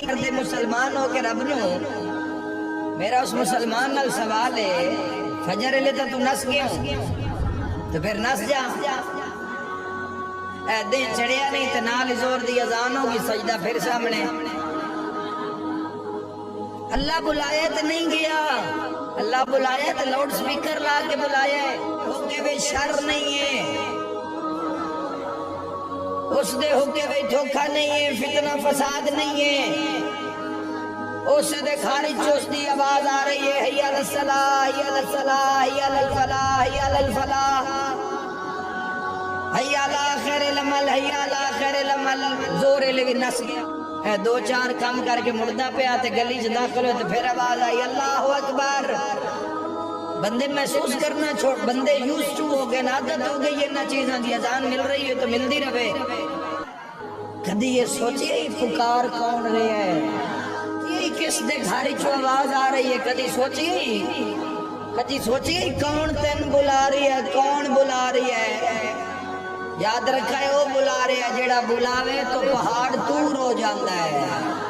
کرتے مسلمان ہو کے رب نو میرا اس مسلمان نال سوال ہے فجر لے تو نس گیا تو پھر نس جا ایدے چڑھیا نہیں تو نال زور دی اذان ہوگی سجدہ پھر سامنے اللہ بلائے تو نہیں گیا اللہ بلائے تو لاؤڈ سپیکر لا کے بلائے ہوکے بھی شر نہیں ہے اس دے ہوکے بھی دھوکہ نہیں ہے فتنہ فساد نہیں ہے اس دے خارج چوس دی آواز آ رہی ہے حی علی الصلاۃ حی علی الصلاۃ حی علی الفلاح حی علی الفلاح حی علی خیر العمل حی علی خیر العمل زور لے نس گیا دو چار کام کر کے مردہ پہ آتے گلی سے داخل ہوتے پھر آواز آئی اللہ اکبر بندے محسوس کرنا چھوڑ بندے یوز ٹو ہو گئے عادت ہو گئی یہ نہ چیزاں دی اذان مل رہی ہے تو ملتی رہے کدی یہ سوچیے پکار کون رہے ہے یہ کس دے گھاری چو آواز آ رہی ہے کدی سوچیے کون تین بلا رہی ہے کون بلا رہی ہے یاد رکھا ہے وہ بلا رہے ہیں جیڑا بلاوے تو پہاڑ دور ہو جاتا ہے